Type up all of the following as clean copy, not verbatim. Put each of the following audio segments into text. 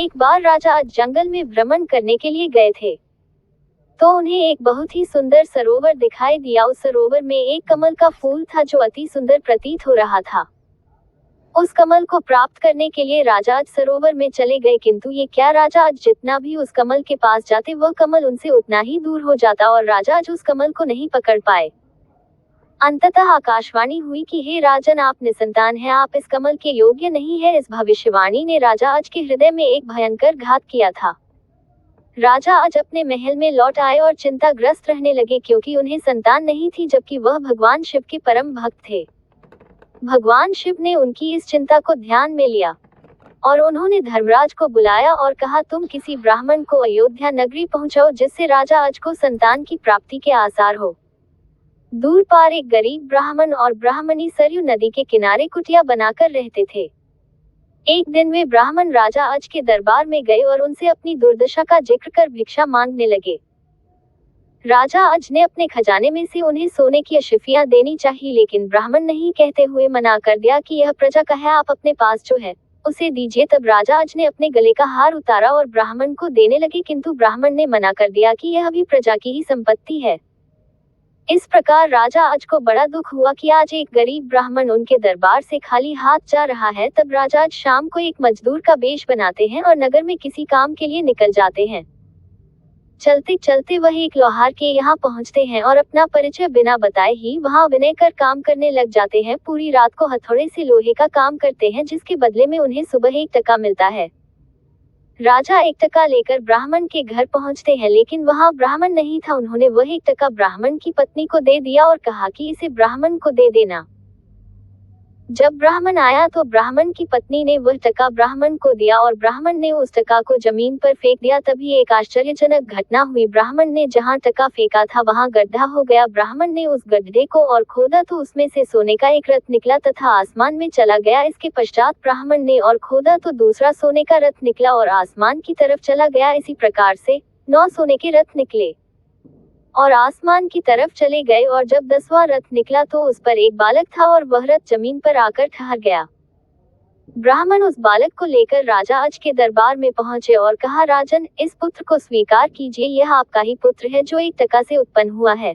एक बार राजा अज जंगल में भ्रमण करने के लिए गए थे, तो उन्हें एक बहुत ही सुंदर सरोवर दिखाई दिया। उस सरोवर में एक कमल का फूल था जो अति सुंदर प्रतीत हो रहा था। उस कमल को प्राप्त करने के लिए राजा अज सरोवर में चले गए, किंतु ये क्या, राजा अज जितना भी उस कमल के पास जाते वह कमल उनसे उतना ही दूर हो जाता और राजा अज उस कमल को नहीं पकड़ पाए। अंततः आकाशवाणी हुई कि हे राजन, आप निसंतान हैं, आप इस कमल के योग्य नहीं है। इस भविष्यवाणी ने राजा अज के हृदय में एक भयंकर घात किया था। राजा अज अपने महल में लौट आए और चिंताग्रस्त रहने लगे, क्योंकि उन्हें संतान नहीं थी, जबकि वह भगवान शिव के परम भक्त थे। भगवान शिव ने उनकी इस चिंता को ध्यान में लिया और उन्होंने धर्मराज को बुलाया और कहा, तुम किसी ब्राह्मण को अयोध्या नगरी पहुंचाओ जिससे राजा अज को संतान की प्राप्ति के आसार हो। दूर पार एक गरीब ब्राह्मण और ब्राह्मणी सरयू नदी के किनारे कुटिया बनाकर रहते थे। एक दिन वे ब्राह्मण राजा अज के दरबार में गए और उनसे अपनी दुर्दशा का जिक्र कर भिक्षा मांगने लगे। राजा अज ने अपने खजाने में से उन्हें सोने की अशिफियां देनी चाहिए, लेकिन ब्राह्मण नहीं कहते हुए मना कर दिया कि यह प्रजा का है, आप अपने पास जो है उसे दीजिए। तब राजा अज ने अपने गले का हार उतारा और ब्राह्मण को देने लगे, किंतु ब्राह्मण ने मना कर दिया कि यह भी प्रजा की ही संपत्ति है। इस प्रकार राजा अज को बड़ा दुख हुआ कि आज एक गरीब ब्राह्मण उनके दरबार से खाली हाथ जा रहा है। तब राजा अज शाम को एक मजदूर का वेश बनाते हैं और नगर में किसी काम के लिए निकल जाते हैं। चलते चलते वह एक लोहार के यहाँ पहुँचते हैं और अपना परिचय बिना बताए ही वहाँ विनय कर काम करने लग जाते हैं। पूरी रात को हथौड़े से लोहे का काम करते हैं, जिसके बदले में उन्हें सुबह 1 टका मिलता है। राजा 1 टका लेकर ब्राह्मण के घर पहुंचते हैं, लेकिन वहां ब्राह्मण नहीं था। उन्होंने वह 1 टका ब्राह्मण की पत्नी को दे दिया और कहा कि इसे ब्राह्मण को दे देना। जब ब्राह्मण आया तो ब्राह्मण की पत्नी ने वह टका ब्राह्मण को दिया और ब्राह्मण ने उस टका को जमीन पर फेंक दिया। तभी एक आश्चर्यजनक घटना हुई। ब्राह्मण ने जहां टका फेंका था वहां गड्ढा हो गया। ब्राह्मण ने उस गड्ढे को और खोदा तो उसमें से सोने का एक रथ निकला तथा आसमान में चला गया। इसके पश्चात ब्राह्मण ने और खोदा तो दूसरा सोने का रथ निकला और आसमान की तरफ चला गया। इसी प्रकार से 9 सोने के रथ निकले और आसमान की तरफ चले गए, और जब 10वां रथ निकला तो उस पर एक बालक था और वह रथ जमीन पर आकर ठहर गया। ब्राह्मण उस बालक को लेकर राजा अज के दरबार में पहुंचे और कहा, राजन, इस पुत्र को स्वीकार कीजिए, यह आपका ही पुत्र है जो 1 टका से उत्पन्न हुआ है,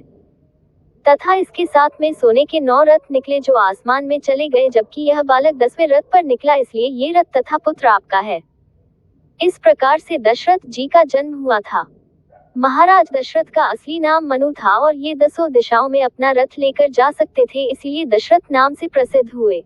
तथा इसके साथ में सोने के 9 रथ निकले जो आसमान में चले गए, जबकि यह बालक 10वें रथ पर निकला, इसलिए ये रथ तथा पुत्र आपका है। इस प्रकार से दशरथ जी का जन्म हुआ था। महाराज दशरथ का असली नाम मनु था और ये 10 दिशाओं में अपना रथ लेकर जा सकते थे, इसीलिए दशरथ नाम से प्रसिद्ध हुए।